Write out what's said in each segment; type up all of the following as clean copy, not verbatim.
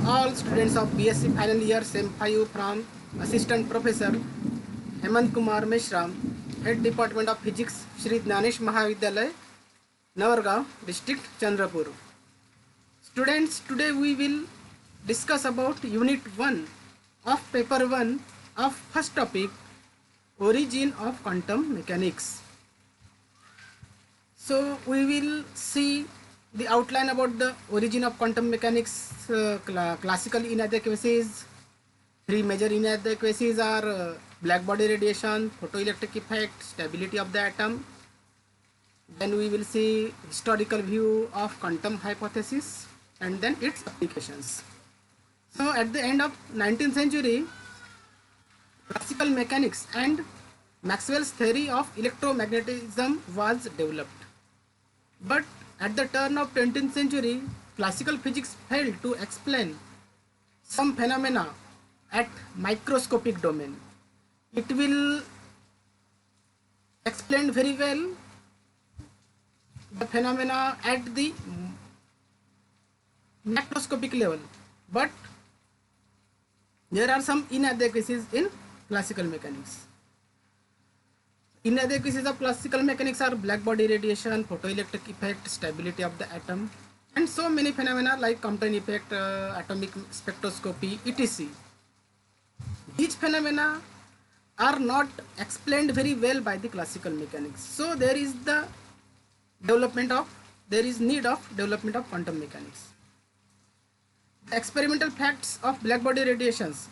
all students of BSc final year SEM 5 from Assistant Professor Hemant Kumar Meshram, Head Department of Physics, Shri Jnanesh Mahavidyalay, Navargaon, District, Chandrapur. Students, today we will discuss about Unit 1 of Paper 1 of first topic, Origin of Quantum Mechanics. So we will see the outline about the origin of quantum mechanics. Classical inadequacies. Three major inadequacies are black body radiation, photoelectric effect, stability of the atom. Then we will see historical view of quantum hypothesis and then its applications. So at the end of 19th century, classical mechanics and Maxwell's theory of electromagnetism was developed. But at the turn of 20th century, classical physics failed to explain some phenomena at microscopic domain. It will explain very well the phenomena at the macroscopic level, but there are some inadequacies in classical mechanics. Inadequacies of classical mechanics are black body radiation, photoelectric effect, stability of the atom, and so many phenomena like Compton effect, atomic spectroscopy, etc. These phenomena are not explained very well by the classical mechanics. So there is need of development of quantum mechanics. The experimental facts of black body radiations.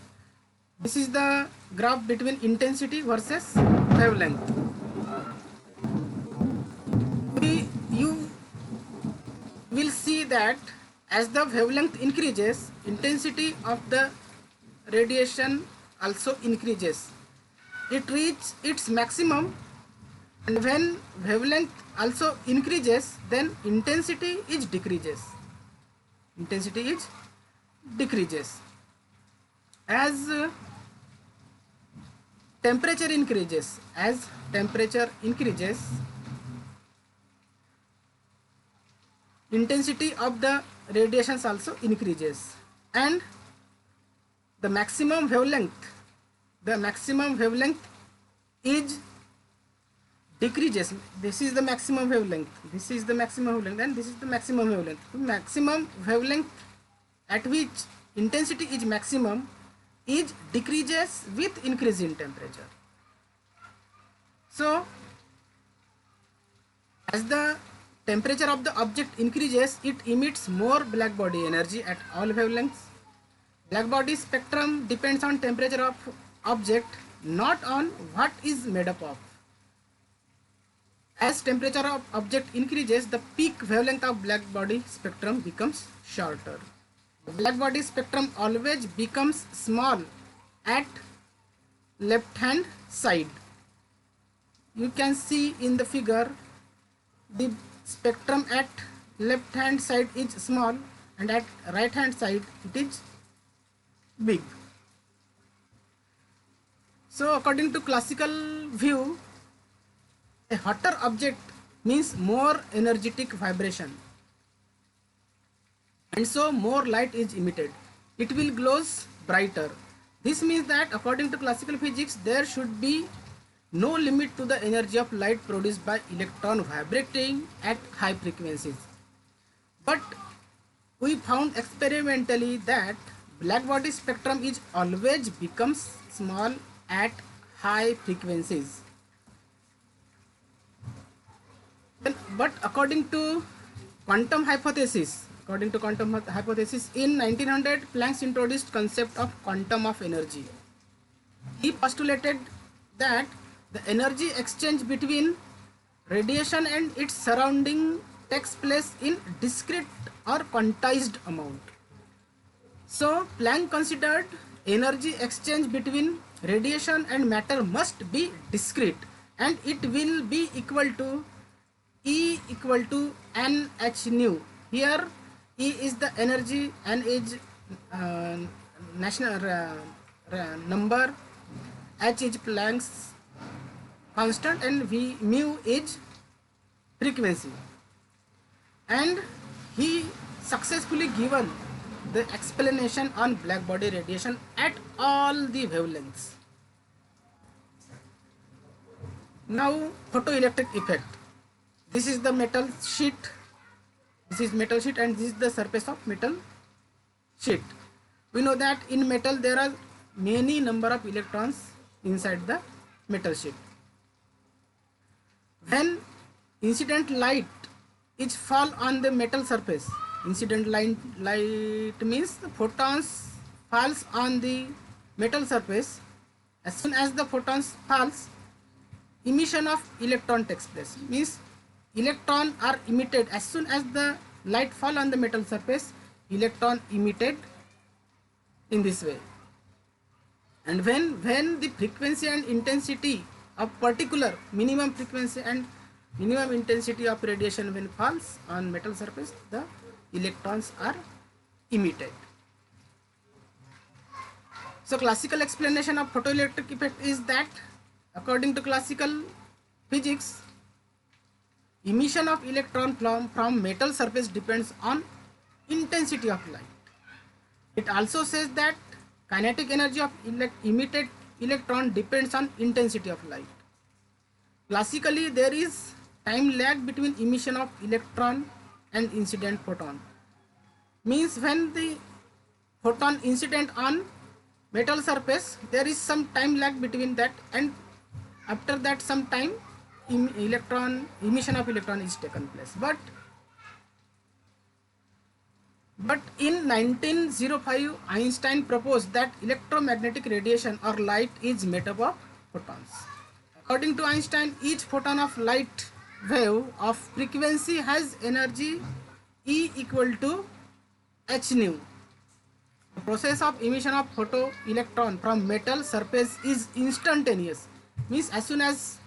This is the graph between intensity versus wavelength. You will see that as the wavelength increases, intensity of the radiation also increases. It reaches its maximum, and when wavelength also increases, then intensity is decreases. As temperature increases, intensity of the radiations also increases, and the maximum wavelength is decreases. This is the maximum wavelength, and this is the maximum wavelength. The maximum wavelength at which intensity is maximum is decreases with increase in temperature. So as the temperature of the object increases, it emits more black body energy at all wavelengths. Black body spectrum depends on temperature of object, not on what is made up of. As temperature of object increases, the peak wavelength of black body spectrum becomes shorter. The black body spectrum always becomes small at left hand side. You can see in the figure the spectrum at left hand side is small and at right hand side it is big. So according to classical view, a hotter object means more energetic vibration, and so more light is emitted. It will glow brighter. This means that according to classical physics, there should be no limit to the energy of light produced by electron vibrating at high frequencies. But we found experimentally that black body spectrum is always becomes small at high frequencies. But according to quantum hypothesis, in 1900, Planck introduced concept of quantum of energy. He postulated that the energy exchange between radiation and its surrounding takes place in discrete or quantized amount. So Planck considered energy exchange between radiation and matter must be discrete, and it will be equal to E equal to nh nu. Here E is the energy, N is national number, H is Planck's constant, and mu is frequency. And he successfully given the explanation on black body radiation at all the wavelengths. Now, photoelectric effect. This is the metal sheet. This is metal sheet and this is the surface of metal sheet. We know that in metal there are many number of electrons inside the metal sheet. When incident light is fall on the metal surface, incident light means the photons falls on the metal surface. As soon as the photons falls, emission of electron takes place. Means electron are emitted as soon as the light fall on the metal surface. Electron emitted in this way. And when the frequency and intensity of particular minimum frequency and minimum intensity of radiation when falls on metal surface, the electrons are emitted. So classical explanation of photoelectric effect is that according to classical physics, emission of electron from metal surface depends on intensity of light. It also says that kinetic energy of emitted electron depends on intensity of light. Classically, there is time lag between emission of electron and incident photon. Means when the photon incident on metal surface, there is some time lag between that, and after that some time emission of electron is taken place. But in 1905, Einstein proposed that electromagnetic radiation or light is made up of photons. According to Einstein, each photon of light wave of frequency has energy E equal to h nu. The process of emission of photoelectron from metal surface is instantaneous. Means as soon as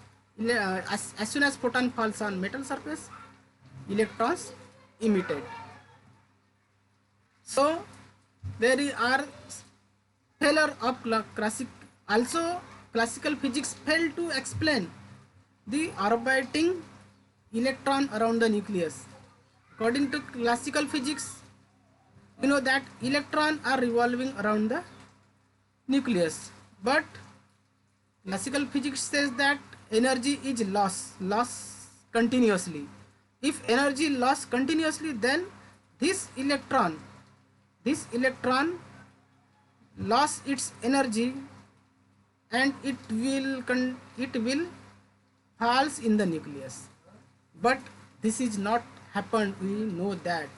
photon falls on metal surface, electrons emitted. So there are failure of classical physics failed to explain the orbiting electron around the nucleus. According to classical physics, we know that electrons are revolving around the nucleus, but classical physics says that energy is lost continuously. If energy lost continuously, then this electron lost its energy and it will falls in the nucleus. But this is not happened, we know that.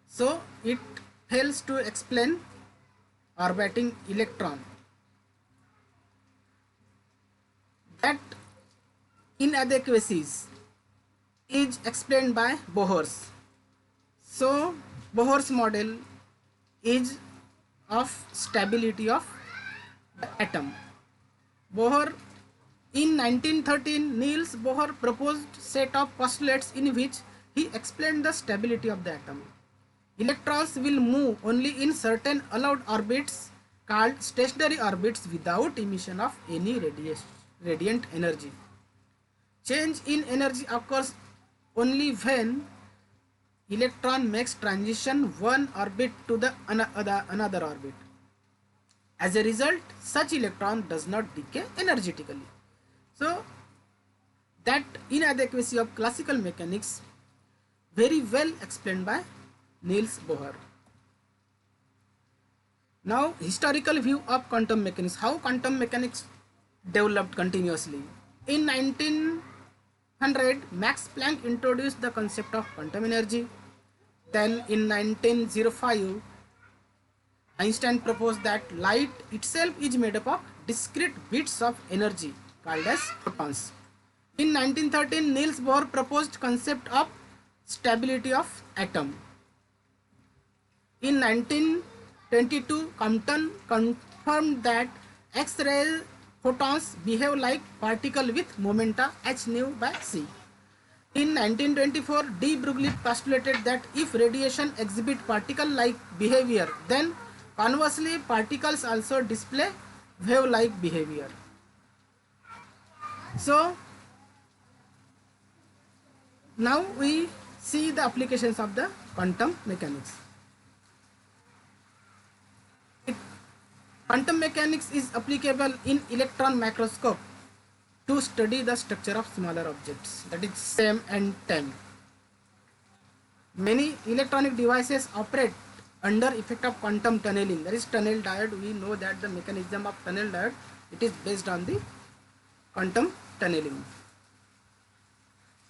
So it fails to explain orbiting electron. That inadequacies is explained by Bohr's. So Bohr's model is of stability of the atom. Bohr in 1913, Niels Bohr proposed set of postulates in which he explained the stability of the atom. Electrons will move only in certain allowed orbits called stationary orbits without emission of any radiant energy. Change in energy occurs only when electron makes transition one orbit to the another orbit. As a result, such electron does not decay energetically. So that inadequacy of classical mechanics very well explained by Niels Bohr. Now historical view of quantum mechanics. How quantum mechanics developed continuously. In 1900, Max Planck introduced the concept of quantum energy. Then in 1905, Einstein proposed that light itself is made up of discrete bits of energy called as photons. In 1913, Niels Bohr proposed concept of stability of atom. In 1922, Compton confirmed that X-ray photons behave like particle with momenta h nu by c. In 1924, de Broglie postulated that if radiation exhibit particle-like behavior, then conversely particles also display wave-like behavior. So now we see the applications of the quantum mechanics. Quantum mechanics is applicable in electron microscope to study the structure of smaller objects, that is SEM and TEM. Many electronic devices operate under effect of quantum tunneling. There is tunnel diode. We know that the mechanism of tunnel diode, it is based on the quantum tunneling.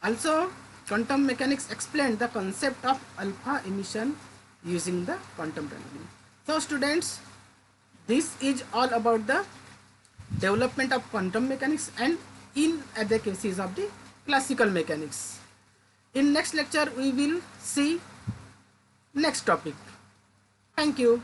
Also, quantum mechanics explain the concept of alpha emission using the quantum tunneling. So students, this is all about the development of quantum mechanics and inadequacies of the classical mechanics. In next lecture we will see next topic. Thank you.